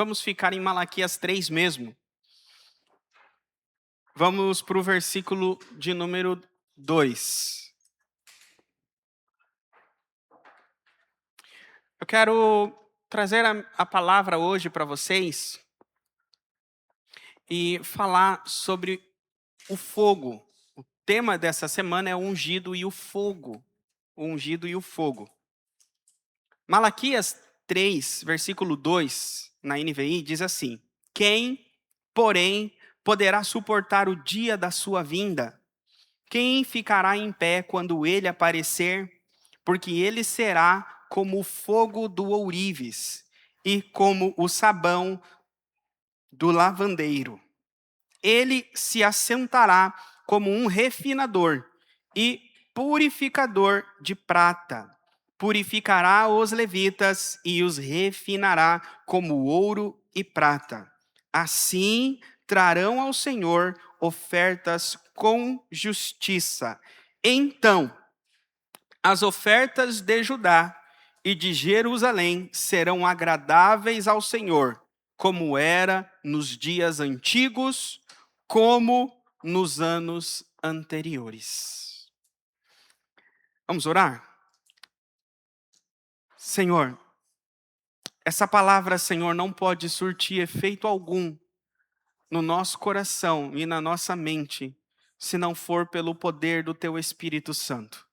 vamos ficar em Malaquias 3 mesmo. Vamos para o versículo de número 2. Eu quero trazer a palavra hoje para vocês e falar sobre o fogo. O tema dessa semana é o ungido e o fogo. O ungido e o fogo. Malaquias 3, versículo 2, na NVI, diz assim: Quem, porém, poderá suportar o dia da sua vinda? Quem ficará em pé quando ele aparecer? Porque ele será como o fogo do ourives e como o sabão do lavandeiro. Ele se assentará como um refinador e purificador de prata. Purificará os levitas e os refinará como ouro e prata. Assim trarão ao Senhor ofertas com justiça. Então, as ofertas de Judá e de Jerusalém serão agradáveis ao Senhor, como era nos dias antigos, como nos anos anteriores. Vamos orar? Senhor, essa palavra, Senhor, não pode surtir efeito algum no nosso coração e na nossa mente, se não for pelo poder do Teu Espírito Santo.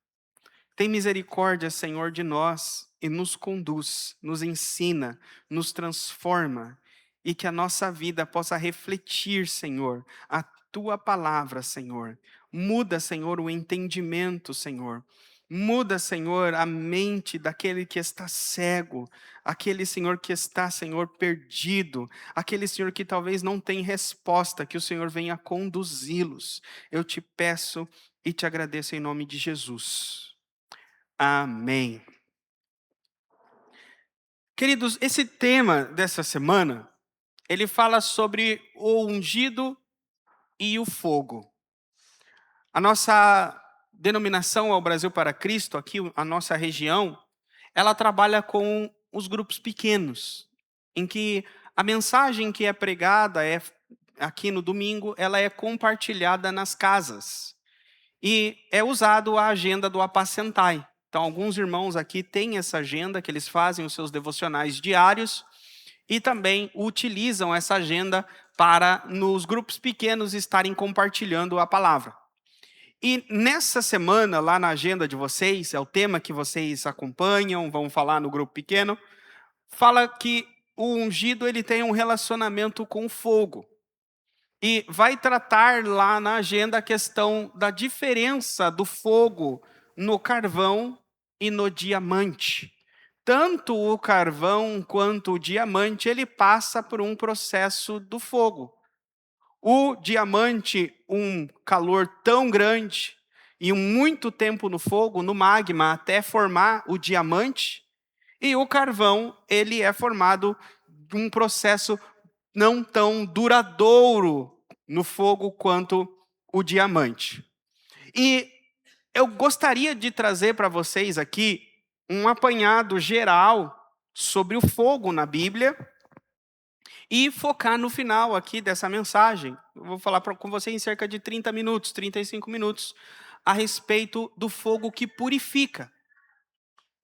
Tem misericórdia, Senhor, de nós e nos conduz, nos ensina, nos transforma e que a nossa vida possa refletir, Senhor, a Tua palavra, Senhor. Muda, Senhor, o entendimento, Senhor. Muda, Senhor, a mente daquele que está cego, aquele, Senhor, que está, Senhor, perdido, aquele, Senhor, que talvez não tem resposta, que o Senhor venha conduzi-los. Eu te peço e te agradeço em nome de Jesus. Amém. Queridos, esse tema dessa semana, ele fala sobre o ungido e o fogo. A nossa denominação ao Brasil para Cristo, aqui a nossa região, ela trabalha com os grupos pequenos, em que a mensagem que é pregada aqui no domingo, ela é compartilhada nas casas. E é usado a agenda do Apacentai. Então, alguns irmãos aqui têm essa agenda, que eles fazem os seus devocionais diários, e também utilizam essa agenda para, nos grupos pequenos, estarem compartilhando a palavra. E nessa semana, lá na agenda de vocês, é o tema que vocês acompanham, vão falar no grupo pequeno, fala que o ungido ele tem um relacionamento com o fogo. E vai tratar lá na agenda a questão da diferença do fogo no carvão e no diamante. Tanto o carvão quanto o diamante, ele passa por um processo do fogo. O diamante, um calor tão grande e muito tempo no fogo, no magma, até formar o diamante. E o carvão, ele é formado de um processo não tão duradouro no fogo quanto o diamante. E eu gostaria de trazer para vocês aqui um apanhado geral sobre o fogo na Bíblia e focar no final aqui dessa mensagem. Eu vou falar com você em cerca de 30 minutos, 35 minutos, a respeito do fogo que purifica.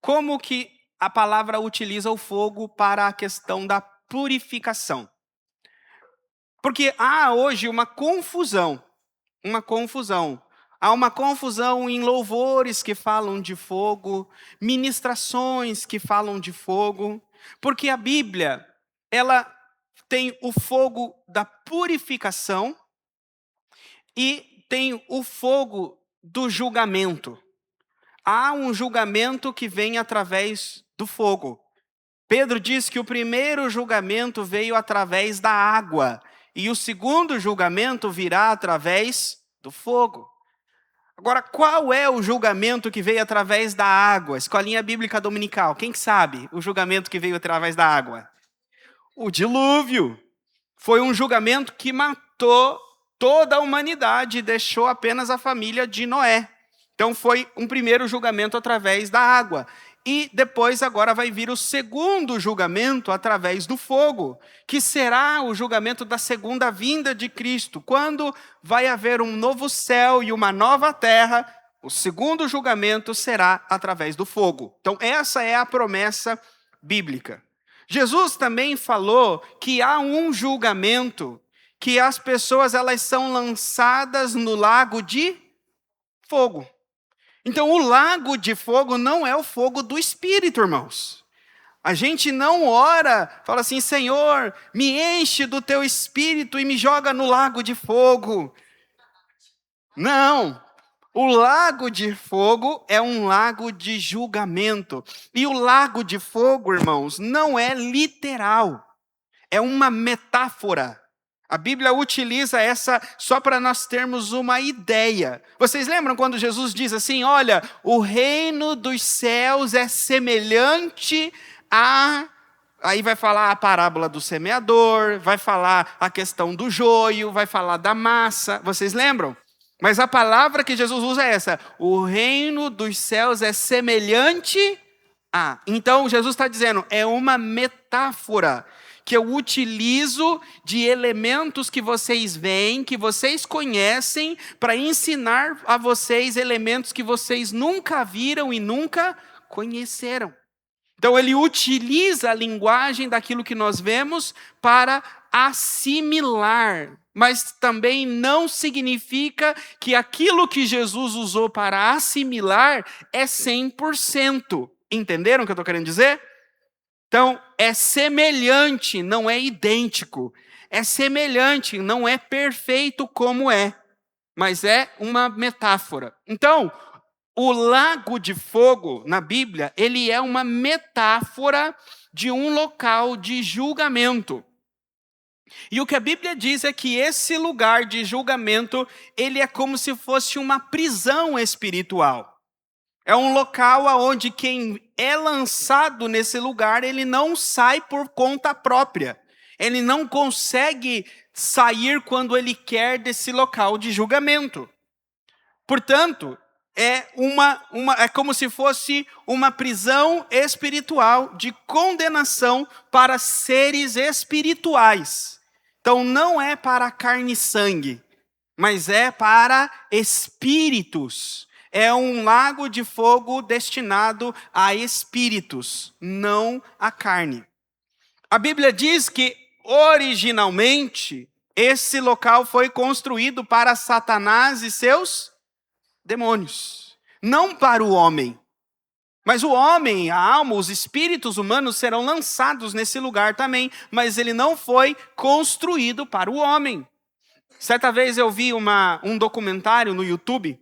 Como que a palavra utiliza o fogo para a questão da purificação. Porque há hoje uma confusão. Há uma confusão em louvores que falam de fogo, ministrações que falam de fogo, porque a Bíblia, ela tem o fogo da purificação e tem o fogo do julgamento. Há um julgamento que vem através do fogo. Pedro diz que o primeiro julgamento veio através da água e o segundo julgamento virá através do fogo. Agora, qual é o julgamento que veio através da água? Escolinha Bíblica Dominical, quem sabe o julgamento que veio através da água? O dilúvio. Foi um julgamento que matou toda a humanidade e deixou apenas a família de Noé. Então foi um primeiro julgamento através da água. E depois agora vai vir o segundo julgamento através do fogo, que será o julgamento da segunda vinda de Cristo, quando vai haver um novo céu e uma nova terra. O segundo julgamento será através do fogo. Então essa é a promessa bíblica. Jesus também falou que há um julgamento, que as pessoas elas são lançadas no lago de fogo. Então, o lago de fogo não é o fogo do Espírito, irmãos. A gente não ora, fala assim, Senhor, me enche do teu Espírito e me joga no lago de fogo. Não. O lago de fogo é um lago de julgamento. E o lago de fogo, irmãos, não é literal. É uma metáfora. A Bíblia utiliza essa só para nós termos uma ideia. Vocês lembram quando Jesus diz assim, olha, o reino dos céus é semelhante a... Aí vai falar a parábola do semeador, vai falar a questão do joio, vai falar da massa. Vocês lembram? Mas a palavra que Jesus usa é essa. O reino dos céus é semelhante a... Então Jesus está dizendo, é uma metáfora que eu utilizo de elementos que vocês veem, que vocês conhecem, para ensinar a vocês elementos que vocês nunca viram e nunca conheceram. Então ele utiliza a linguagem daquilo que nós vemos para assimilar, mas também não significa que aquilo que Jesus usou para assimilar é 100%. Entenderam o que eu estou querendo dizer? Então, é semelhante, não é idêntico. É semelhante, não é perfeito como é, mas é uma metáfora. Então, o lago de fogo, na Bíblia, ele é uma metáfora de um local de julgamento. E o que a Bíblia diz é que esse lugar de julgamento, ele é como se fosse uma prisão espiritual. É um local onde quem é lançado nesse lugar, ele não sai por conta própria. Ele não consegue sair quando ele quer desse local de julgamento. Portanto, é como se fosse uma prisão espiritual de condenação para seres espirituais. Então, não é para carne e sangue, mas é para espíritos. É um lago de fogo destinado a espíritos, não a carne. A Bíblia diz que, originalmente, esse local foi construído para Satanás e seus demônios, não para o homem. Mas o homem, a alma, os espíritos humanos serão lançados nesse lugar também, mas ele não foi construído para o homem. Certa vez eu vi um documentário no YouTube.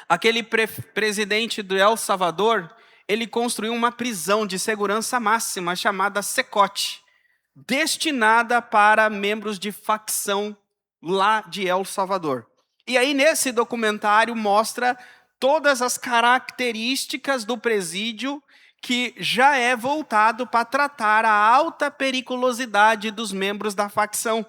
Aquele presidente do El Salvador, ele construiu uma prisão de segurança máxima chamada Secote, destinada para membros de facção lá de El Salvador. E aí nesse documentário mostra todas as características do presídio que já é voltado para tratar a alta periculosidade dos membros da facção.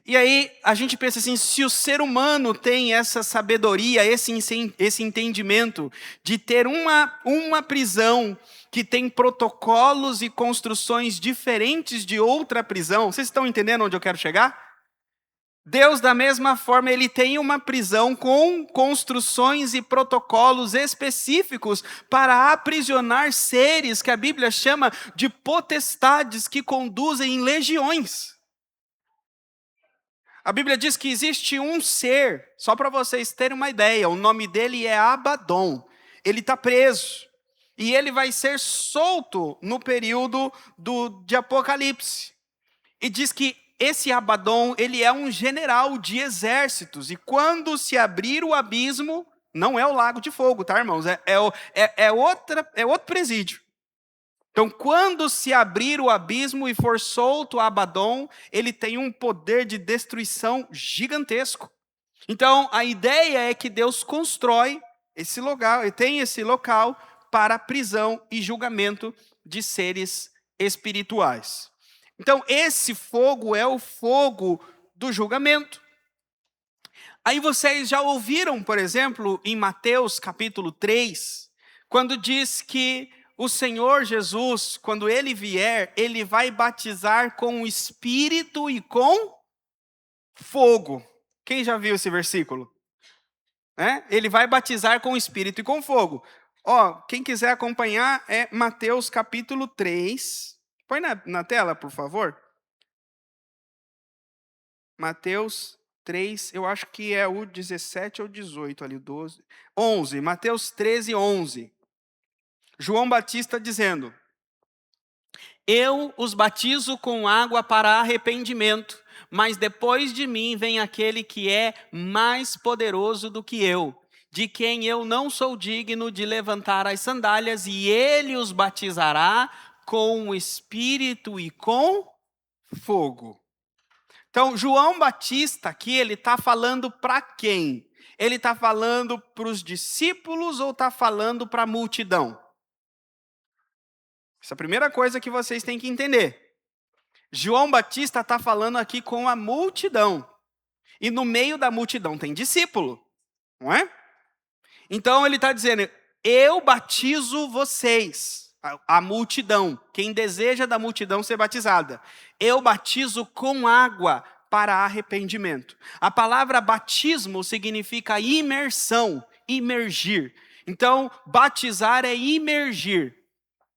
E aí a gente pensa assim, se o ser humano tem essa sabedoria, esse entendimento de ter uma prisão que tem protocolos e construções diferentes de outra prisão, vocês estão entendendo onde eu quero chegar? Deus, da mesma forma, ele tem uma prisão com construções e protocolos específicos para aprisionar seres que a Bíblia chama de potestades que conduzem em legiões. A Bíblia diz que existe um ser, só para vocês terem uma ideia, o nome dele é Abaddon. Ele está preso e ele vai ser solto no período de Apocalipse. E diz que esse Abaddon, ele é um general de exércitos. E quando se abrir o abismo, não é o lago de fogo, tá, irmãos? É outro presídio. Então, quando se abrir o abismo e for solto Abaddon, ele tem um poder de destruição gigantesco. Então, a ideia é que Deus constrói esse lugar, e tem esse local para prisão e julgamento de seres espirituais. Então, esse fogo é o fogo do julgamento. Aí vocês já ouviram, por exemplo, em Mateus capítulo 3, quando diz que o Senhor Jesus, quando ele vier, ele vai batizar com o Espírito e com fogo. Quem já viu esse versículo? Ele vai batizar com o Espírito e com fogo. Quem quiser acompanhar é Mateus capítulo 3. Põe na tela, por favor. Mateus 3, eu acho que é o 17 ou 18 ali, 12. 11, Mateus 13, 11. João Batista dizendo: Eu os batizo com água para arrependimento, mas depois de mim vem aquele que é mais poderoso do que eu, de quem eu não sou digno de levantar as sandálias, e ele os batizará com o Espírito e com fogo. Então, João Batista aqui, ele está falando para quem? Ele está falando para os discípulos ou está falando para a multidão? Essa é a primeira coisa que vocês têm que entender. João Batista está falando aqui com a multidão. E no meio da multidão tem discípulo, não é? Então ele está dizendo: eu batizo vocês, a multidão, quem deseja da multidão ser batizada. Eu batizo com água para arrependimento. A palavra batismo significa imersão, imergir. Então, batizar é imergir.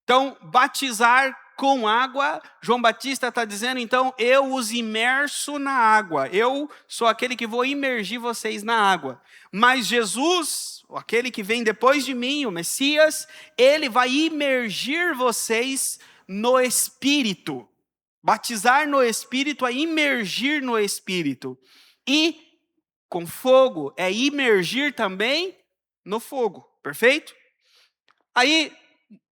Então, batizar com água, João Batista está dizendo, então, eu os imerso na água. Eu sou aquele que vou imergir vocês na água. Mas Jesus, aquele que vem depois de mim, o Messias, ele vai imergir vocês no Espírito. Batizar no Espírito é imergir no Espírito. E com fogo é imergir também no fogo. Perfeito? Aí,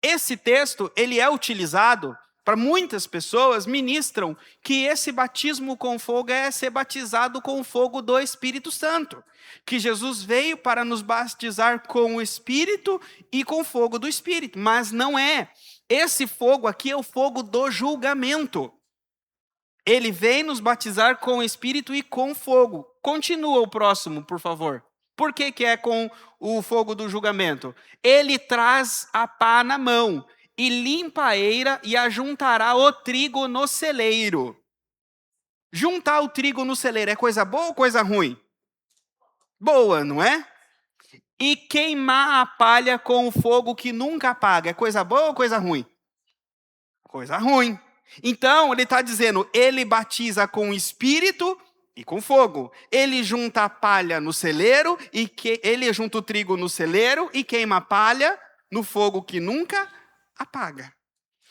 esse texto, ele é utilizado para muitas pessoas ministram que esse batismo com fogo é ser batizado com o fogo do Espírito Santo. Que Jesus veio para nos batizar com o Espírito e com o fogo do Espírito. Mas não é. Esse fogo aqui é o fogo do julgamento. Ele vem nos batizar com o Espírito e com fogo. Continua o próximo, por favor. Por que é com o fogo do julgamento? Ele traz a pá na mão e limpa a eira e ajuntará o trigo no celeiro. Juntar o trigo no celeiro é coisa boa ou coisa ruim? Boa, não é? E queimar a palha com o fogo que nunca apaga é coisa boa ou coisa ruim? Coisa ruim. Então, ele está dizendo, ele batiza com o Espírito e com fogo. Ele junta a palha no celeiro, ele junta o trigo no celeiro e queima a palha no fogo que nunca apaga.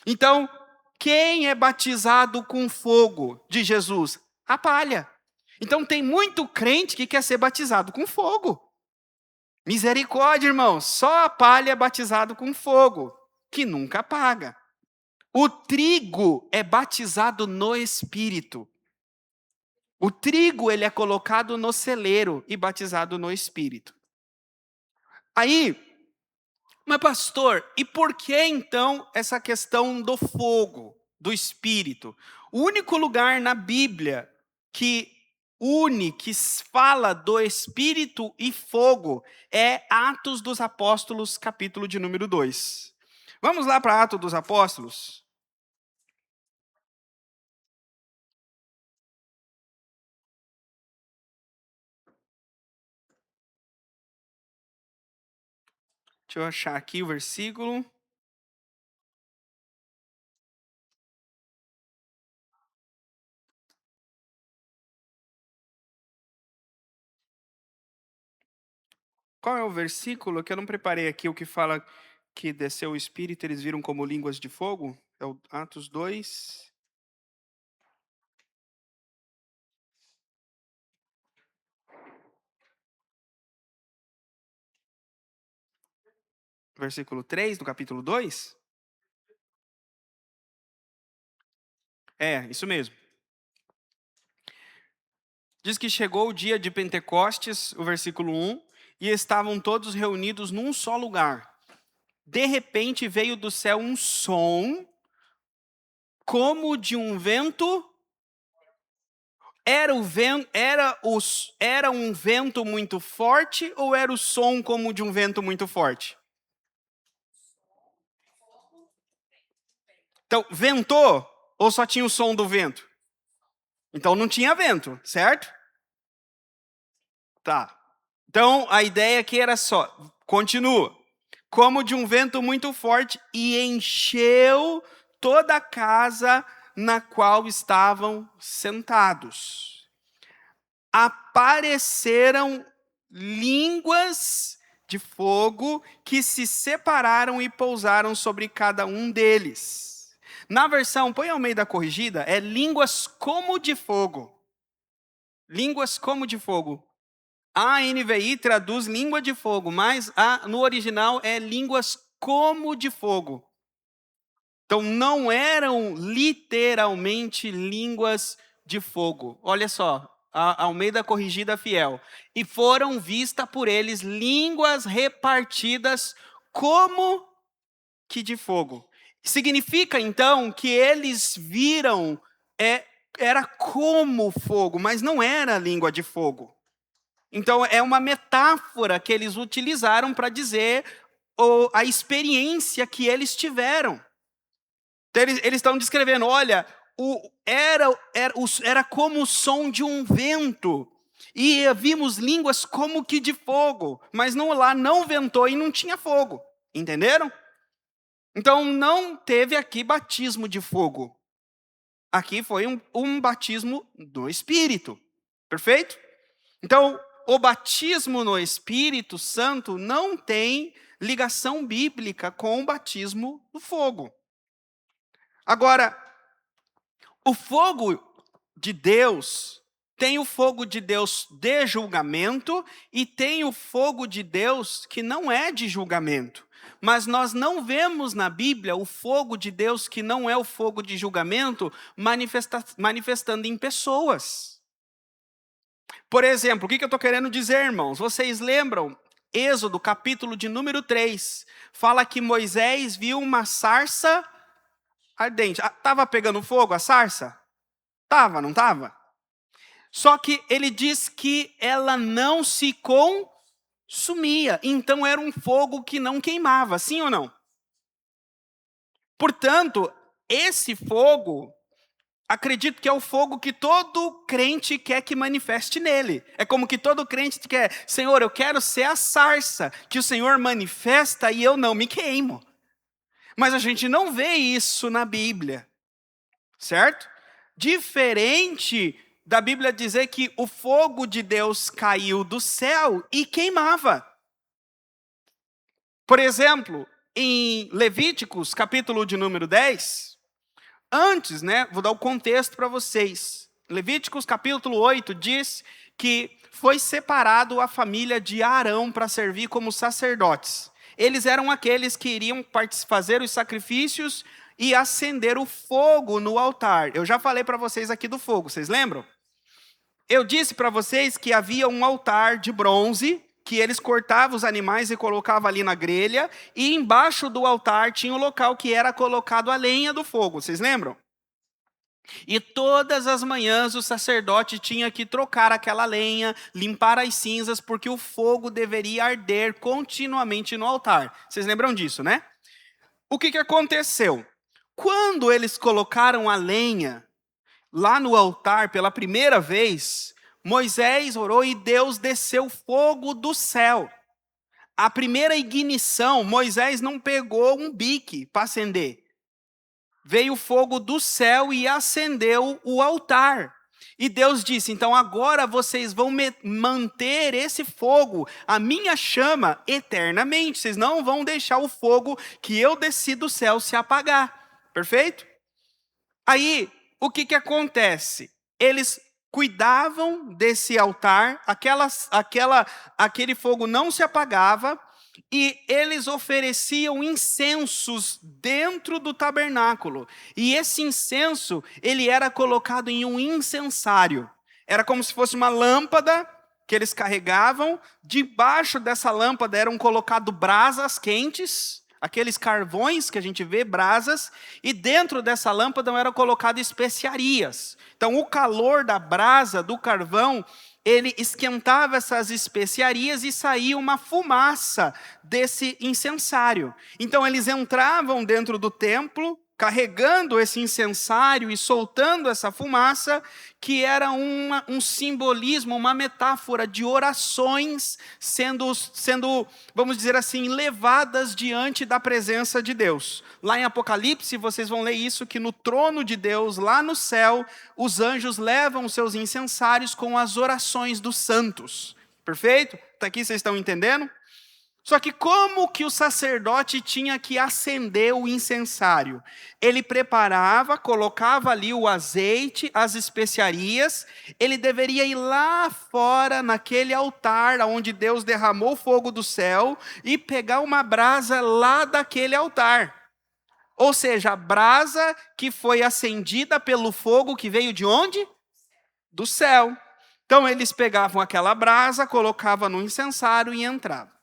Então, quem é batizado com fogo de Jesus? A palha. Então, tem muito crente que quer ser batizado com fogo. Misericórdia, irmãos. Só a palha é batizado com fogo, que nunca apaga. O trigo é batizado no Espírito. O trigo, ele é colocado no celeiro e batizado no Espírito. Aí, mas pastor, e por que então essa questão do fogo, do Espírito? O único lugar na Bíblia que que fala do Espírito e fogo é Atos dos Apóstolos, capítulo de número 2. Vamos lá para Atos dos Apóstolos? Deixa eu achar aqui o versículo. Qual é o versículo que eu não preparei aqui, o que fala que desceu o Espírito, eles viram como línguas de fogo? É o Atos 2. Versículo 3 do capítulo 2? É, isso mesmo. Diz que chegou o dia de Pentecostes, o versículo 1, e estavam todos reunidos num só lugar. De repente veio do céu um som, como de um vento. Era um vento muito forte ou era o som como de um vento muito forte? Então, ventou ou só tinha o som do vento? Então não tinha vento, certo? Tá. Então a ideia aqui era só, continua, como de um vento muito forte e encheu toda a casa na qual estavam sentados. Apareceram línguas de fogo que se separaram e pousaram sobre cada um deles. Na versão, põe ao meio da corrigida, é línguas como de fogo. Línguas como de fogo. A NVI traduz língua de fogo, mas no original é línguas como de fogo. Então não eram literalmente línguas de fogo. Olha só, a Almeida Corrigida Fiel. E foram vistas por eles línguas repartidas como que de fogo. Significa então que eles viram, era como fogo, mas não era língua de fogo. Então é uma metáfora que eles utilizaram para dizer a experiência que eles tiveram. Então, eles estão descrevendo, olha, era como o som de um vento, e vimos línguas como que de fogo, mas lá não ventou e não tinha fogo, entenderam? Então não teve aqui batismo de fogo, aqui foi um batismo do Espírito, perfeito? Então o batismo no Espírito Santo não tem ligação bíblica com o batismo no fogo. Agora, o fogo de Deus, tem o fogo de Deus de julgamento e tem o fogo de Deus que não é de julgamento. Mas nós não vemos na Bíblia o fogo de Deus que não é o fogo de julgamento manifestando em pessoas. Por exemplo, o que eu estou querendo dizer, irmãos? Vocês lembram? Êxodo, capítulo de número 3, fala que Moisés viu uma sarça ardente. Estava pegando fogo a sarça? Estava, não estava? Só que ele diz que ela não se consumia. Então era um fogo que não queimava, sim ou não? Portanto, esse fogo, acredito que é o fogo que todo crente quer que manifeste nele. É como que todo crente quer, Senhor, eu quero ser a sarça que o Senhor manifesta e eu não me queimo. Mas a gente não vê isso na Bíblia, certo? Diferente da Bíblia dizer que o fogo de Deus caiu do céu e queimava. Por exemplo, em Levíticos, capítulo de número 10, antes, vou dar o contexto para vocês. Levíticos, capítulo 8, diz que foi separado a família de Arão para servir como sacerdotes. Eles eram aqueles que iriam fazer os sacrifícios e acender o fogo no altar. Eu já falei para vocês aqui do fogo, vocês lembram? Eu disse para vocês que havia um altar de bronze, que eles cortavam os animais e colocavam ali na grelha, e embaixo do altar tinha um local que era colocado a lenha do fogo, vocês lembram? E todas as manhãs o sacerdote tinha que trocar aquela lenha, limpar as cinzas, porque o fogo deveria arder continuamente no altar. Vocês lembram disso, né? O que aconteceu? Quando eles colocaram a lenha lá no altar pela primeira vez, Moisés orou e Deus desceu fogo do céu. A primeira ignição, Moisés não pegou um bique para acender. Veio fogo do céu e acendeu o altar. E Deus disse, então agora vocês vão manter esse fogo, a minha chama, eternamente. Vocês não vão deixar o fogo que eu desci do céu se apagar. Perfeito? Aí, o que acontece? Eles cuidavam desse altar, aquele fogo não se apagava, e eles ofereciam incensos dentro do tabernáculo. E esse incenso, ele era colocado em um incensário. Era como se fosse uma lâmpada que eles carregavam. Debaixo dessa lâmpada eram colocadas brasas quentes, aqueles carvões que a gente vê, brasas, e dentro dessa lâmpada eram colocadas especiarias. Então o calor da brasa, do carvão, ele esquentava essas especiarias e saía uma fumaça desse incensário. Então eles entravam dentro do templo, carregando esse incensário e soltando essa fumaça, que era um simbolismo, uma metáfora de orações sendo, vamos dizer assim, levadas diante da presença de Deus. Lá em Apocalipse, vocês vão ler isso, que no trono de Deus, lá no céu, os anjos levam os seus incensários com as orações dos santos. Perfeito? Está aqui, vocês estão entendendo? Só que como que o sacerdote tinha que acender o incensário? Ele preparava, colocava ali o azeite, as especiarias, ele deveria ir lá fora, naquele altar onde Deus derramou o fogo do céu, e pegar uma brasa lá daquele altar. Ou seja, a brasa que foi acendida pelo fogo que veio de onde? Do céu. Então eles pegavam aquela brasa, colocavam no incensário e entravam.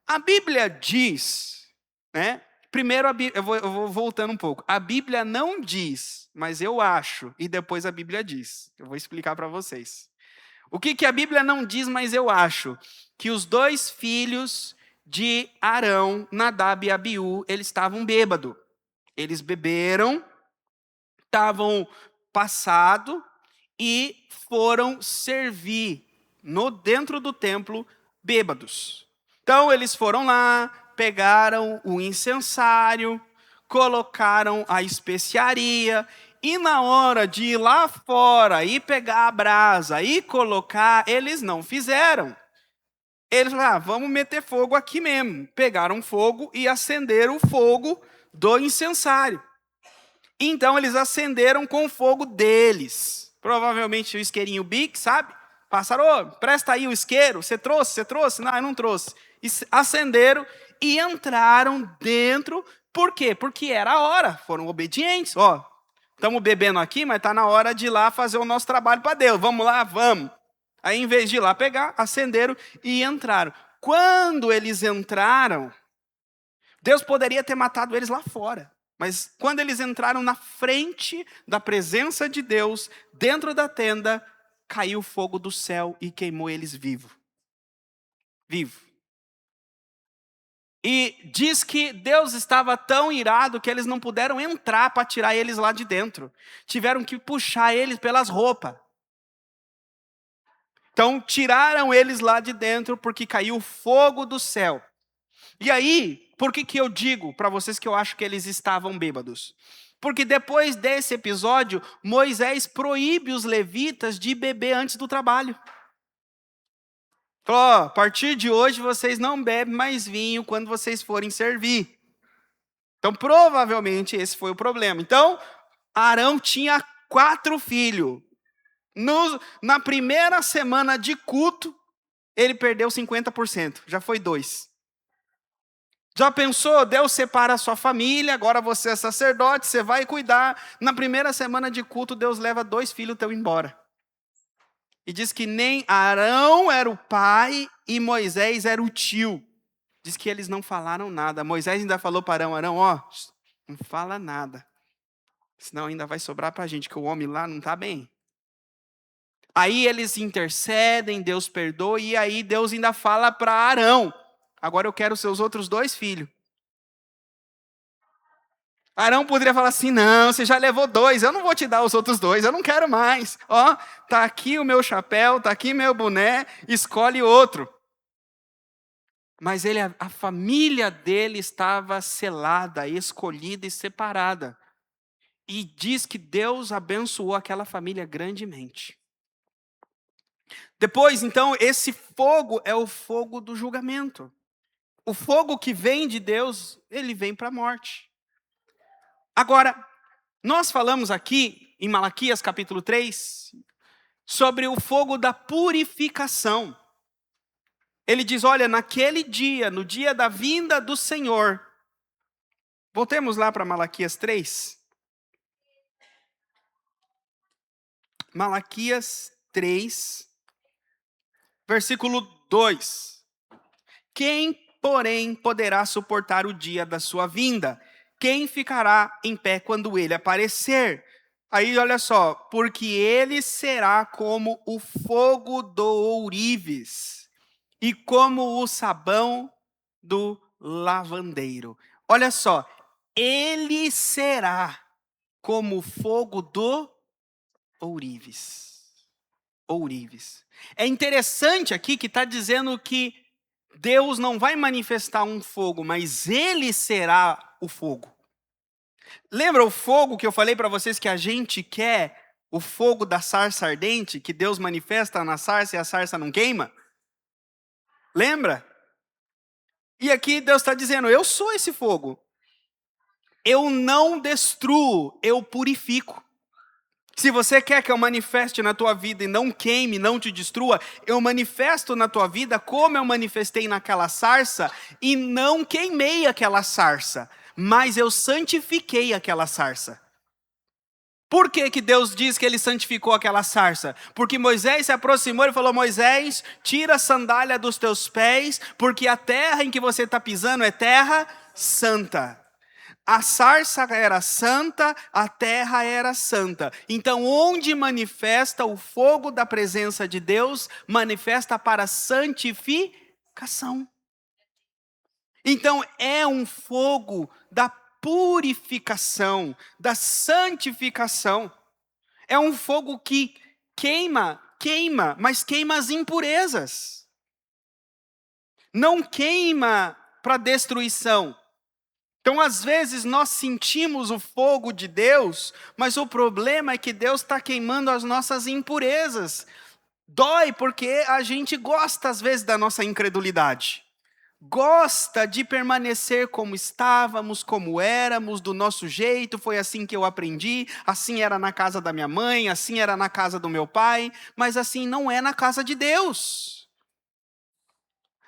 A Bíblia diz, né? Primeiro, eu vou voltando um pouco. A Bíblia não diz, mas eu acho, e depois a Bíblia diz. Eu vou explicar para vocês. O que a Bíblia não diz, mas eu acho? Que os dois filhos de Arão, Nadab e Abiú, eles estavam bêbados. Eles beberam, estavam passados e foram servir dentro do templo bêbados. Então eles foram lá, pegaram o incensário, colocaram a especiaria, e na hora de ir lá fora e pegar a brasa e colocar, eles não fizeram. Eles falaram, vamos meter fogo aqui mesmo. Pegaram fogo e acenderam o fogo do incensário. Então eles acenderam com o fogo deles. Provavelmente o isqueirinho Bic, sabe? Passaram, presta aí o isqueiro, você trouxe? Você trouxe? Não, eu não trouxe. E acenderam e entraram dentro. Por quê? Porque era a hora, foram obedientes. Ó, estamos bebendo aqui, mas está na hora de ir lá fazer o nosso trabalho para Deus. Vamos lá, vamos. Aí, em vez de ir lá pegar, acenderam e entraram. Quando eles entraram, Deus poderia ter matado eles lá fora. Mas quando eles entraram na frente da presença de Deus, dentro da tenda, caiu fogo do céu e queimou eles vivos. Vivo. E diz que Deus estava tão irado que eles não puderam entrar para tirar eles lá de dentro. Tiveram que puxar eles pelas roupas. Então tiraram eles lá de dentro porque caiu fogo do céu. E aí, por que eu digo para vocês que eu acho que eles estavam bêbados? Porque depois desse episódio, Moisés proíbe os levitas de beber antes do trabalho. Falou, a partir de hoje vocês não bebem mais vinho quando vocês forem servir. Então, provavelmente, esse foi o problema. Então, Arão tinha 4 filhos. Na primeira semana de culto, ele perdeu 50%. Já foi 2. Já pensou? Deus separa a sua família, agora você é sacerdote, você vai cuidar. Na primeira semana de culto, Deus leva 2 filhos teus embora. E diz que nem Arão era o pai e Moisés era o tio. Diz que eles não falaram nada. Moisés ainda falou para Arão, ó, não fala nada. Senão ainda vai sobrar para a gente, que o homem lá não está bem. Aí eles intercedem, Deus perdoa, e aí Deus ainda fala para Arão, agora eu quero seus outros 2 filhos. Arão poderia falar assim, não, você já levou 2, eu não vou te dar os outros 2, eu não quero mais. Ó, tá aqui o meu chapéu, tá aqui meu boné, escolhe outro. Mas a família dele estava selada, escolhida e separada. E diz que Deus abençoou aquela família grandemente. Depois, então, esse fogo é o fogo do julgamento. O fogo que vem de Deus, ele vem para a morte. Agora, nós falamos aqui, em Malaquias capítulo 3, sobre o fogo da purificação. Ele diz, olha, naquele dia, no dia da vinda do Senhor. Voltemos lá para Malaquias 3. Malaquias 3, versículo 2. Quem, porém, poderá suportar o dia da sua vinda? Quem ficará em pé quando ele aparecer? Aí, olha só, porque ele será como o fogo do ourives e como o sabão do lavandeiro. Olha só, ele será como o fogo do ourives. Ourives. É interessante aqui que está dizendo que Deus não vai manifestar um fogo, mas ele será o fogo. Lembra o fogo que eu falei para vocês que a gente quer? O fogo da sarça ardente, que Deus manifesta na sarça e a sarça não queima? Lembra? E aqui Deus está dizendo, eu sou esse fogo. Eu não destruo, eu purifico. Se você quer que eu manifeste na tua vida e não queime, não te destrua, eu manifesto na tua vida como eu manifestei naquela sarça e não queimei aquela sarça, mas eu santifiquei aquela sarça. Por que que Deus diz que ele santificou aquela sarça? Porque Moisés se aproximou e falou, Moisés, tira a sandália dos teus pés, porque a terra em que você está pisando é terra santa. A sarça era santa, a terra era santa. Então, onde manifesta o fogo da presença de Deus, manifesta para santificação. Então, é um fogo da purificação, da santificação. É um fogo que queima, mas queima as impurezas. Não queima para destruição. Então, às vezes, nós sentimos o fogo de Deus, mas o problema é que Deus está queimando as nossas impurezas. Dói porque a gente gosta, às vezes, da nossa incredulidade. Gosta de permanecer como estávamos, como éramos, do nosso jeito, foi assim que eu aprendi, assim era na casa da minha mãe, assim era na casa do meu pai, mas assim não é na casa de Deus.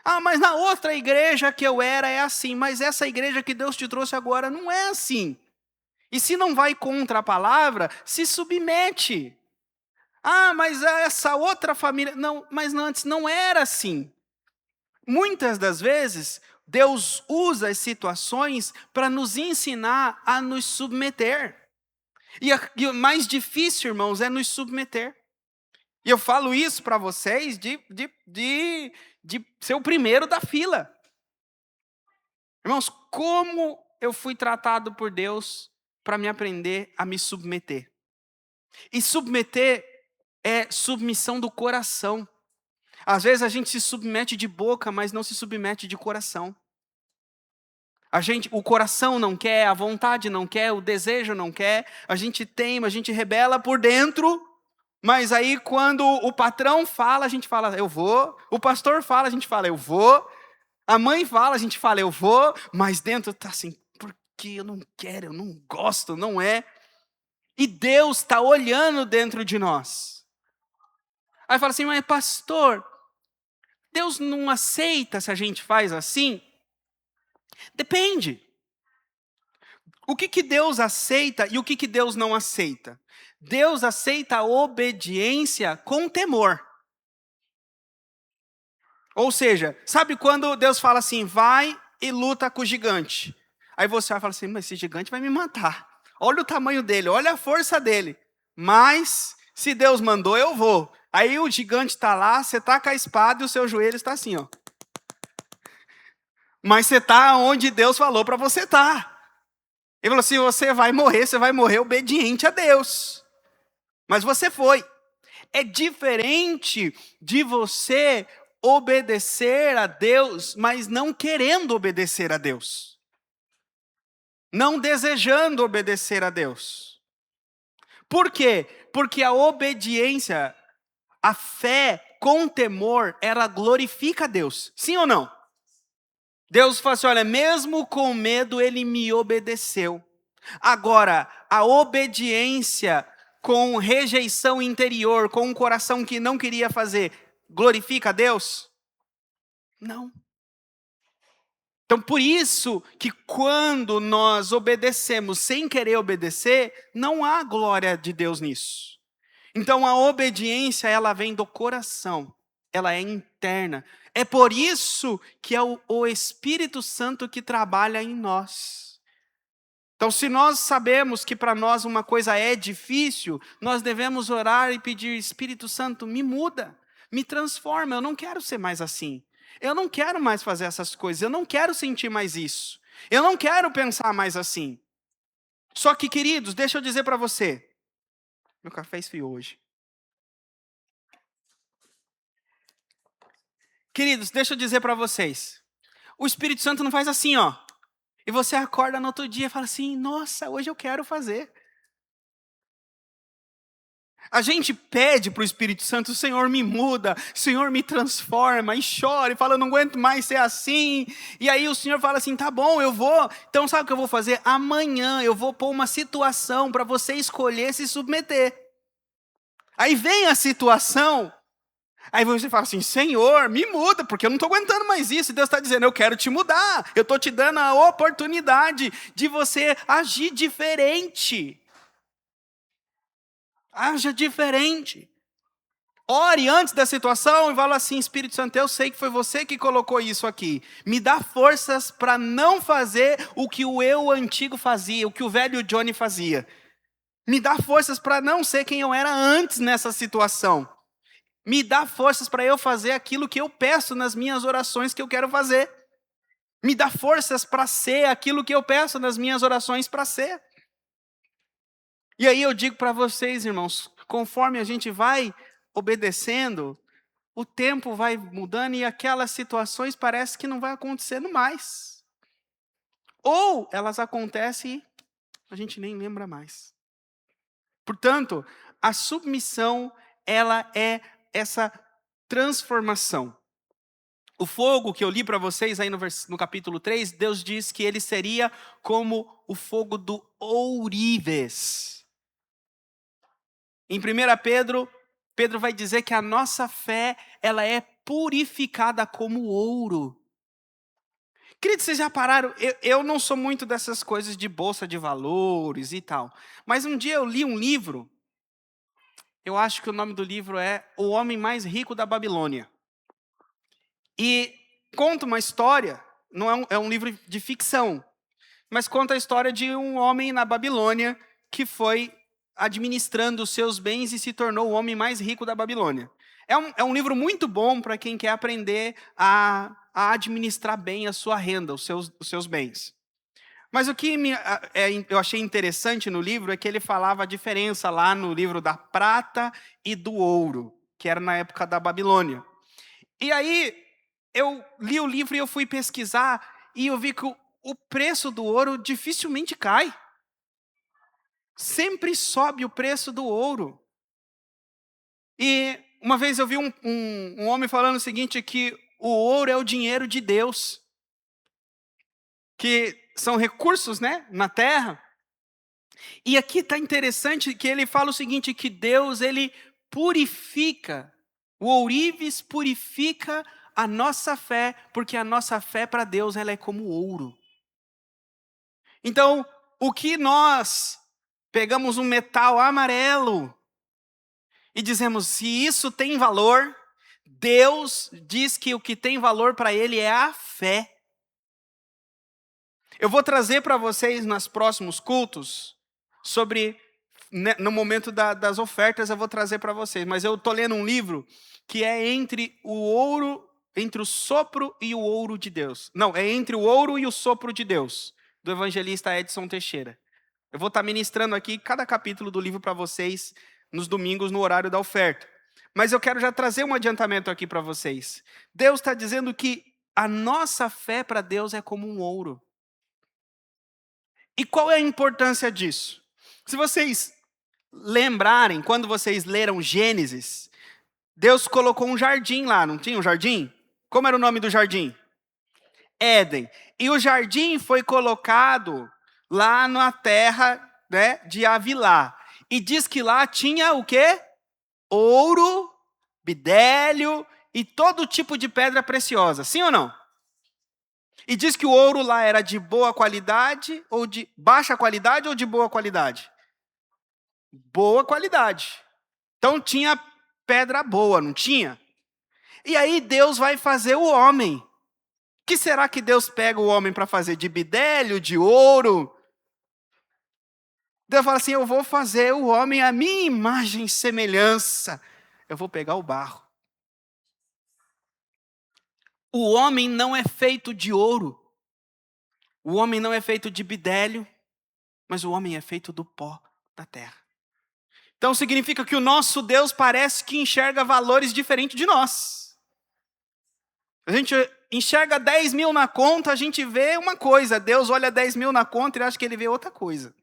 Ah, mas na outra igreja que eu era é assim, mas essa igreja que Deus te trouxe agora não é assim. E se não vai contra a palavra, se submete. Ah, mas essa outra família, não, mas antes não era assim. Muitas das vezes, Deus usa as situações para nos ensinar a nos submeter. E o mais difícil, irmãos, é nos submeter. E eu falo isso para vocês de ser o primeiro da fila. Irmãos, como eu fui tratado por Deus para me aprender a me submeter. E submeter é submissão do coração. Às vezes a gente se submete de boca, mas não se submete de coração. O coração não quer, a vontade não quer, o desejo não quer, a gente teima, a gente rebela por dentro, mas aí quando o patrão fala, a gente fala, eu vou, o pastor fala, a gente fala, eu vou, a mãe fala, a gente fala, eu vou, mas dentro está assim, porque eu não quero, eu não gosto, não é. E Deus está olhando dentro de nós. Aí fala assim, mas pastor, Deus não aceita se a gente faz assim? Depende. O que Deus aceita e o que Deus não aceita? Deus aceita a obediência com temor. Ou seja, sabe quando Deus fala assim, vai e luta com o gigante. Aí você vai falar assim, mas esse gigante vai me matar. Olha o tamanho dele, olha a força dele. Mas, se Deus mandou, eu vou. Aí o gigante está lá, você está com a espada e o seu joelho está assim, ó. Mas você está onde Deus falou para você estar. Ele falou assim, você vai morrer obediente a Deus. Mas você foi. É diferente de você obedecer a Deus, mas não querendo obedecer a Deus. Não desejando obedecer a Deus. Por quê? Porque a obediência, a fé com temor, ela glorifica a Deus. Sim ou não? Deus fala assim, olha, mesmo com medo ele me obedeceu. Agora, a obediência com rejeição interior, com um coração que não queria fazer, glorifica a Deus? Não. Então, por isso que quando nós obedecemos sem querer obedecer, não há glória de Deus nisso. Então, a obediência, ela vem do coração, ela é interna. É por isso que é o Espírito Santo que trabalha em nós. Então, se nós sabemos que para nós uma coisa é difícil, nós devemos orar e pedir, Espírito Santo, me muda, me transforma, eu não quero ser mais assim. Eu não quero mais fazer essas coisas, eu não quero sentir mais isso. Eu não quero pensar mais assim. Só que, queridos, deixa eu dizer para você. Meu café esfriou hoje. Queridos, deixa eu dizer para vocês. O Espírito Santo não faz assim, ó. E você acorda no outro dia e fala assim, nossa, hoje eu quero fazer. A gente pede para o Espírito Santo, Senhor me muda, Senhor me transforma, e chora, e fala, eu não aguento mais ser assim. E aí o Senhor fala assim, tá bom, eu vou. Então sabe o que eu vou fazer? Amanhã eu vou pôr uma situação para você escolher se submeter. Aí vem a situação, aí você fala assim, Senhor, me muda, porque eu não estou aguentando mais isso. E Deus está dizendo, eu quero te mudar, eu estou te dando a oportunidade de você agir diferente. Haja diferente. Ore antes da situação e fala assim, Espírito Santo, eu sei que foi você que colocou isso aqui. Me dá forças para não fazer o que o eu antigo fazia, o que o velho Johnny fazia. Me dá forças para não ser quem eu era antes nessa situação. Me dá forças para eu fazer aquilo que eu peço nas minhas orações que eu quero fazer. Me dá forças para ser aquilo que eu peço nas minhas orações para ser. E aí eu digo para vocês, irmãos, conforme a gente vai obedecendo, o tempo vai mudando e aquelas situações parece que não vai acontecendo mais. Ou elas acontecem e a gente nem lembra mais. Portanto, a submissão, ela é essa transformação. O fogo que eu li para vocês aí no capítulo 3, Deus diz que ele seria como o fogo do ourives. Em 1 Pedro, Pedro vai dizer que a nossa fé, ela é purificada como ouro. Queridos, vocês já pararam? Eu não sou muito dessas coisas de bolsa de valores e tal. Mas um dia eu li um livro, eu acho que o nome do livro é O Homem Mais Rico da Babilônia. E conta uma história, não é um livro de ficção, mas conta a história de um homem na Babilônia que foi administrando os seus bens e se tornou o homem mais rico da Babilônia. É um livro muito bom para quem quer aprender a administrar bem a sua renda, os seus bens. Mas o que eu achei interessante no livro é que ele falava a diferença lá no livro da prata e do ouro, que era na época da Babilônia. E aí eu li o livro e eu fui pesquisar e eu vi que o preço do ouro dificilmente cai. Sempre sobe o preço do ouro. E uma vez eu vi um homem falando o seguinte, que o ouro é o dinheiro de Deus. Que são recursos, né, na terra. E aqui está interessante que ele fala o seguinte, que Deus, ele purifica. O ourives purifica a nossa fé, porque a nossa fé para Deus, ela é como ouro. Então, o que nós pegamos um metal amarelo e dizemos, se isso tem valor, Deus diz que o que tem valor para Ele é a fé. Eu vou trazer para vocês nos próximos cultos, no momento das ofertas eu vou trazer para vocês, mas eu estou lendo um livro que é entre o ouro, entre o sopro e o ouro de Deus. Não, é entre o ouro e o sopro de Deus, do evangelista Edson Teixeira. Eu vou estar ministrando aqui cada capítulo do livro para vocês nos domingos no horário da oferta. Mas eu quero já trazer um adiantamento aqui para vocês. Deus está dizendo que a nossa fé para Deus é como um ouro. E qual é a importância disso? Se vocês lembrarem, quando vocês leram Gênesis, Deus colocou um jardim lá, não tinha um jardim? Como era o nome do jardim? Éden. E o jardim foi colocado lá na terra, né, de Avilá. E diz que lá tinha o quê? Ouro, bidélio e todo tipo de pedra preciosa. Sim ou não? E diz que o ouro lá era de boa qualidade, ou de baixa qualidade, ou de boa qualidade? Boa qualidade. Então tinha pedra boa, não tinha? E aí Deus vai fazer o homem. O que será que Deus pega o homem para fazer? De bidélio, de ouro? Deus fala assim, eu vou fazer o homem a minha imagem e semelhança. Eu vou pegar o barro. O homem não é feito de ouro. O homem não é feito de bidélio, mas o homem é feito do pó da terra. Então significa que o nosso Deus parece que enxerga valores diferentes de nós. A gente enxerga 10 mil na conta, a gente vê uma coisa. Deus olha 10 mil na conta e acha que ele vê outra coisa.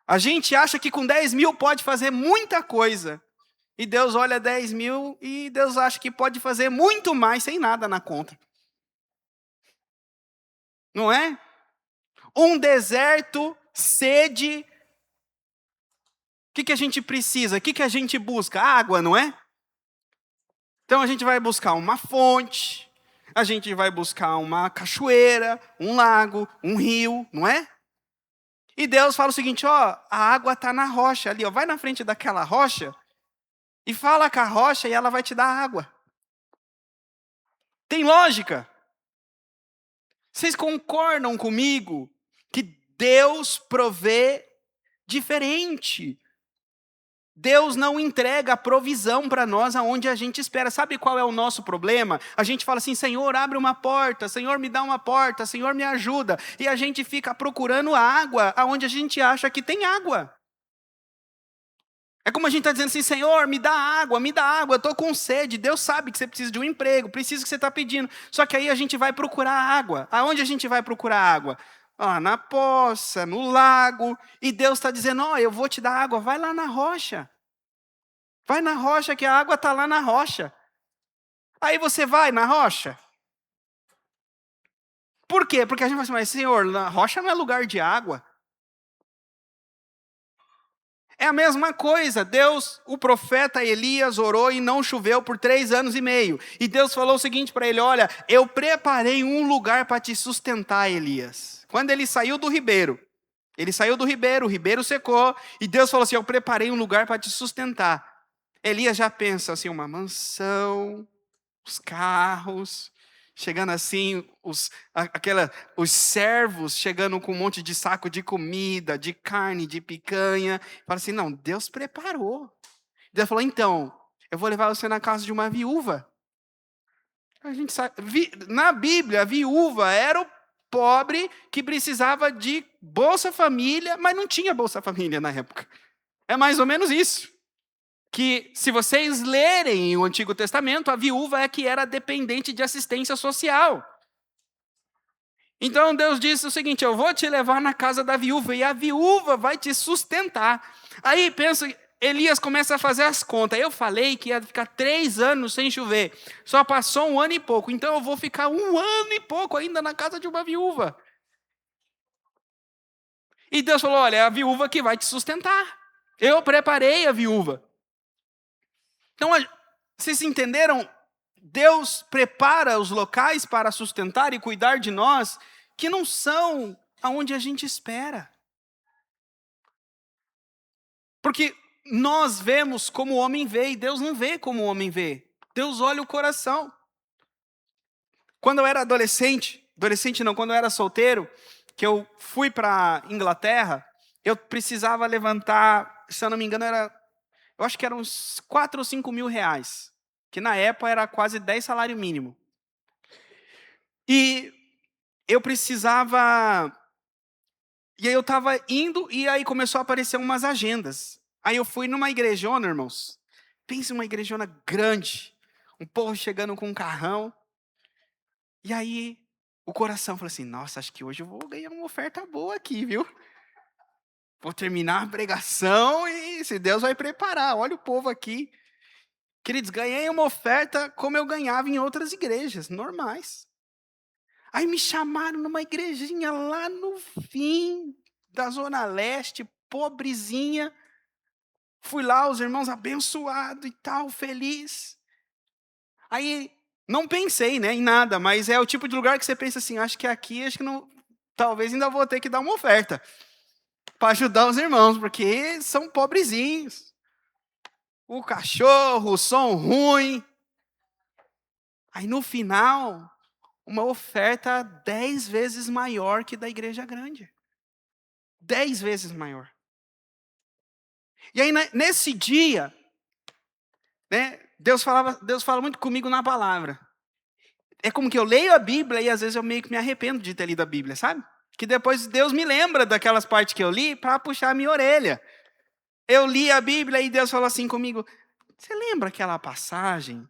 A gente acha que com 10 mil pode fazer muita coisa. E Deus olha 10 mil e Deus acha que pode fazer muito mais sem nada na conta. Não é? Um deserto, sede. O que a gente precisa? O que a gente busca? Água, não é? Então a gente vai buscar uma fonte, a gente vai buscar uma cachoeira, um lago, um rio, não é? E Deus fala o seguinte, ó, a água está na rocha ali, ó, vai na frente daquela rocha e fala com a rocha e ela vai te dar água. Tem lógica? Vocês concordam comigo que Deus provê diferente? Deus não entrega a provisão para nós aonde a gente espera. Sabe qual é o nosso problema? A gente fala assim, Senhor, abre uma porta, Senhor, me dá uma porta, Senhor, me ajuda. E a gente fica procurando água aonde a gente acha que tem água. É como a gente está dizendo assim, Senhor, me dá água, eu estou com sede. Deus sabe que você precisa de um emprego, precisa que você está pedindo. Só que aí a gente vai procurar água. Aonde a gente vai procurar água? Ah, na poça, no lago. E Deus está dizendo, ó, eu vou te dar água, vai lá na rocha. Vai na rocha, que a água está lá na rocha. Aí você vai na rocha. Por quê? Porque a gente fala assim, mas Senhor, na rocha não é lugar de água. É a mesma coisa, Deus, o profeta Elias orou e não choveu por 3 anos e meio. E Deus falou o seguinte para ele, olha, eu preparei um lugar para te sustentar, Elias. Quando ele saiu do ribeiro, o ribeiro secou, e Deus falou assim, eu preparei um lugar para te sustentar. Elias já pensa assim, uma mansão, os carros, chegando assim, os servos chegando com um monte de saco de comida, de carne, de picanha. Fala assim, não, Deus preparou. Deus falou, então, eu vou levar você na casa de uma viúva. A gente sabe, na Bíblia, a viúva era o pobre que precisava de Bolsa Família, mas não tinha Bolsa Família na época. É mais ou menos isso. Que se vocês lerem o Antigo Testamento, a viúva é que era dependente de assistência social. Então Deus disse o seguinte, eu vou te levar na casa da viúva, e a viúva vai te sustentar. Aí pensa, Elias começa a fazer as contas. Eu falei que ia ficar 3 anos sem chover. Só passou 1 ano e pouco. Então eu vou ficar 1 ano e pouco ainda na casa de uma viúva. E Deus falou, olha, é a viúva que vai te sustentar. Eu preparei a viúva. Então, vocês entenderam? Deus prepara os locais para sustentar e cuidar de nós que não são aonde a gente espera. Porque nós vemos como o homem vê e Deus não vê como o homem vê. Deus olha o coração. Quando eu era quando eu era solteiro, que eu fui para Inglaterra, eu precisava levantar, se eu não me engano, eu acho que eram uns 4 ou 5 mil reais, que na época era quase 10 salário mínimo. E eu precisava... E aí eu estava indo e aí começou a aparecer umas agendas. Aí eu fui numa igrejona, irmãos. Pensa em uma igrejona grande. Um povo chegando com um carrão. E aí o coração falou assim, nossa, acho que hoje eu vou ganhar uma oferta boa aqui, viu? Vou terminar a pregação e se Deus vai preparar. Olha o povo aqui. Queridos, ganhei uma oferta como eu ganhava em outras igrejas, normais. Aí me chamaram numa igrejinha lá no fim da Zona Leste, pobrezinha. Fui lá, os irmãos abençoados e tal, feliz. Aí, não pensei, né, em nada, mas é o tipo de lugar que você pensa assim, acho que aqui, acho que não, talvez ainda vou ter que dar uma oferta para ajudar os irmãos, porque são pobrezinhos. O cachorro, o som ruim. Aí no final, uma oferta 10 vezes maior que da igreja grande. 10 vezes maior. E aí nesse dia, né, Deus fala muito comigo na palavra. É como que eu leio a Bíblia e às vezes eu meio que me arrependo de ter lido a Bíblia, sabe? Que depois Deus me lembra daquelas partes que eu li para puxar a minha orelha. Eu li a Bíblia e Deus falou assim comigo: você lembra aquela passagem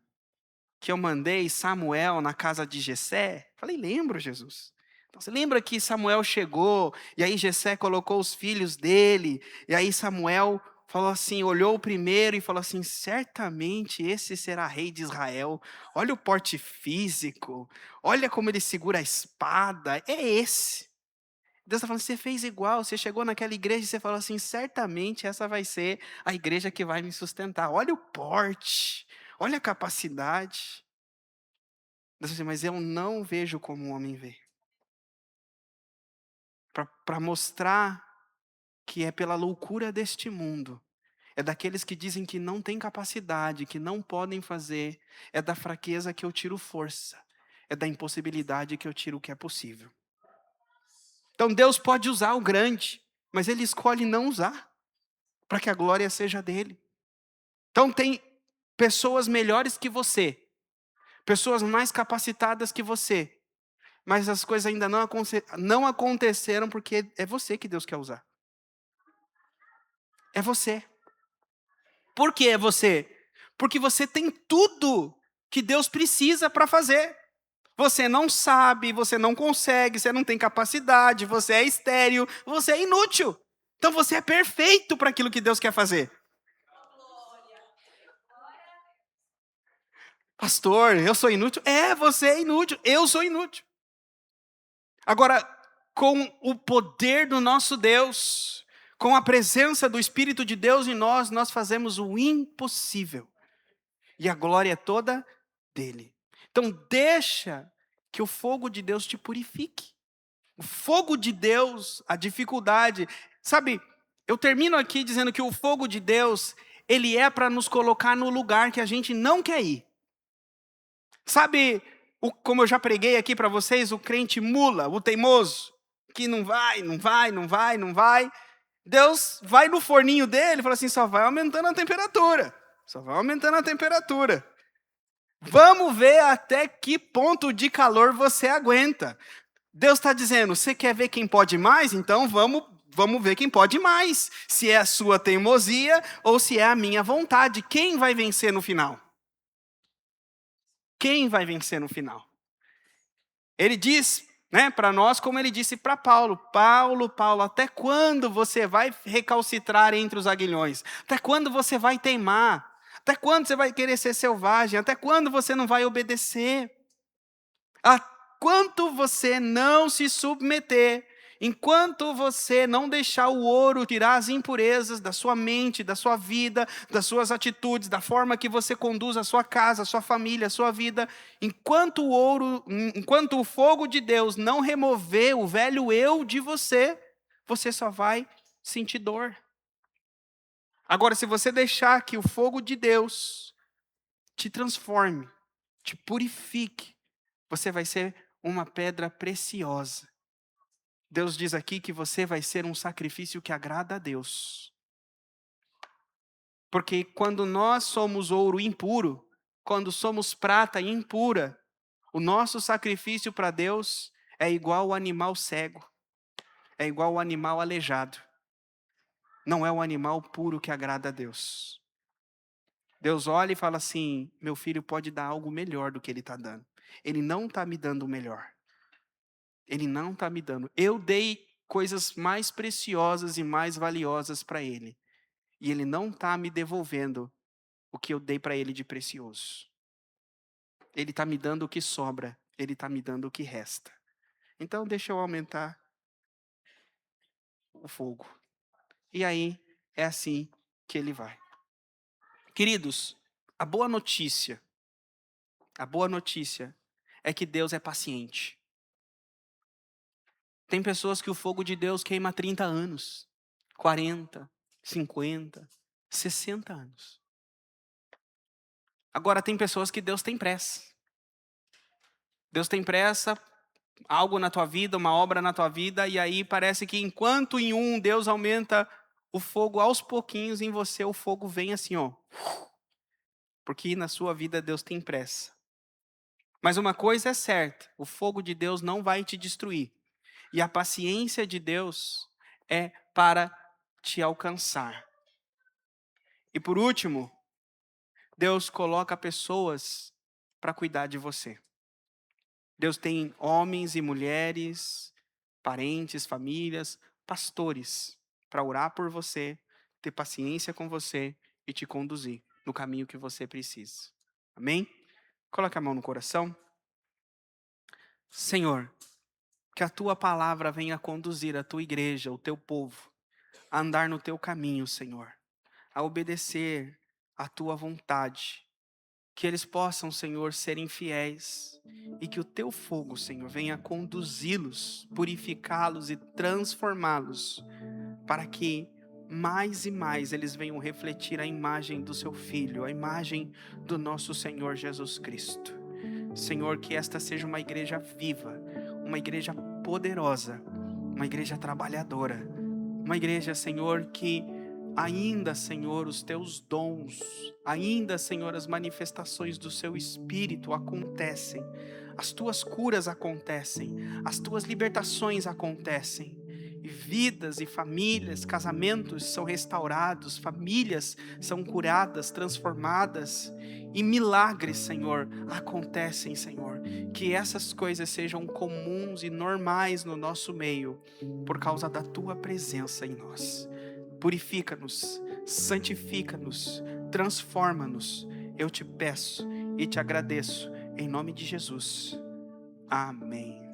que eu mandei Samuel na casa de Jessé? Falei, lembro, Jesus. Então, você lembra que Samuel chegou, e aí Jessé colocou os filhos dele, e aí Samuel falou assim, olhou o primeiro e falou assim, certamente esse será rei de Israel. Olha o porte físico, olha como ele segura a espada, é esse. Deus está falando, você fez igual, você chegou naquela igreja e você falou assim, certamente essa vai ser a igreja que vai me sustentar. Olha o porte, olha a capacidade. Deus diz, mas eu não vejo como um homem vê. Para mostrar que é pela loucura deste mundo. É daqueles que dizem que não têm capacidade, que não podem fazer. É da fraqueza que eu tiro força. É da impossibilidade que eu tiro o que é possível. Então Deus pode usar o grande, mas Ele escolhe não usar, para que a glória seja dEle. Então tem pessoas melhores que você, pessoas mais capacitadas que você, mas as coisas ainda não aconteceram porque é você que Deus quer usar. É você. Por que é você? Porque você tem tudo que Deus precisa para fazer. Você não sabe, você não consegue, você não tem capacidade, você é estéril, você é inútil. Então você é perfeito para aquilo que Deus quer fazer. Pastor, eu sou inútil? É, você é inútil, eu sou inútil. Agora, com o poder do nosso Deus, com a presença do Espírito de Deus em nós, nós fazemos o impossível. E a glória é toda dele. Então deixa que o fogo de Deus te purifique. O fogo de Deus, a dificuldade. Sabe, eu termino aqui dizendo que o fogo de Deus, ele é para nos colocar no lugar que a gente não quer ir. Sabe, como eu já preguei aqui para vocês, o crente mula, o teimoso, que não vai, não vai, não vai, não vai. Deus vai no forninho dele e fala assim, só vai aumentando a temperatura. Só vai aumentando a temperatura. Vamos ver até que ponto de calor você aguenta. Deus está dizendo, você quer ver quem pode mais? Então vamos ver quem pode mais. Se é a sua teimosia ou se é a minha vontade. Quem vai vencer no final? Quem vai vencer no final? Ele diz, para nós, como ele disse para Paulo, Paulo, até quando você vai recalcitrar entre os aguilhões? Até quando você vai teimar? Até quando você vai querer ser selvagem? Até quando você não vai obedecer? Enquanto você não se submeter, enquanto você não deixar o ouro tirar as impurezas da sua mente, da sua vida, das suas atitudes, da forma que você conduz a sua casa, a sua família, a sua vida, enquanto o fogo de Deus não remover o velho eu de você, você só vai sentir dor. Agora, se você deixar que o fogo de Deus te transforme, te purifique, você vai ser uma pedra preciosa. Deus diz aqui que você vai ser um sacrifício que agrada a Deus. Porque quando nós somos ouro impuro, quando somos prata impura, o nosso sacrifício para Deus é igual ao animal cego, é igual ao animal aleijado. Não é um animal puro que agrada a Deus. Deus olha e fala assim, meu filho pode dar algo melhor do que ele está dando. Ele não está me dando o melhor. Ele não está me dando. Eu dei coisas mais preciosas e mais valiosas para ele. E ele não está me devolvendo o que eu dei para ele de precioso. Ele está me dando o que sobra. Ele está me dando o que resta. Então deixa eu aumentar o fogo. E aí é assim que ele vai. Queridos, a boa notícia é que Deus é paciente. Tem pessoas que o fogo de Deus queima há 30 anos, 40, 50, 60 anos. Agora tem pessoas que Deus tem pressa. Deus tem pressa, algo na tua vida, uma obra na tua vida, e aí parece que enquanto em um Deus aumenta o fogo aos pouquinhos, em você o fogo vem assim, ó. Porque na sua vida Deus tem pressa. Mas uma coisa é certa: o fogo de Deus não vai te destruir. E a paciência de Deus é para te alcançar. E por último, Deus coloca pessoas para cuidar de você. Deus tem homens e mulheres, parentes, famílias, pastores, para orar por você, ter paciência com você e te conduzir no caminho que você precisa. Amém? Coloque a mão no coração. Senhor, que a tua palavra venha conduzir a tua igreja, o teu povo, a andar no teu caminho, Senhor, a obedecer a tua vontade. Que eles possam, Senhor, serem fiéis e que o teu fogo, Senhor, venha conduzi-los, purificá-los e transformá-los, para que mais e mais eles venham refletir a imagem do seu Filho, a imagem do nosso Senhor Jesus Cristo. Senhor, que esta seja uma igreja viva, uma igreja poderosa, uma igreja trabalhadora, uma igreja, Senhor, que ainda, Senhor, os teus dons, ainda, Senhor, as manifestações do seu Espírito acontecem, as tuas curas acontecem, as tuas libertações acontecem, e vidas e famílias, casamentos são restaurados, famílias são curadas, transformadas, e milagres, Senhor, acontecem, Senhor. Que essas coisas sejam comuns e normais no nosso meio, por causa da tua presença em nós. Purifica-nos, santifica-nos, transforma-nos. Eu te peço e te agradeço, em nome de Jesus. Amém.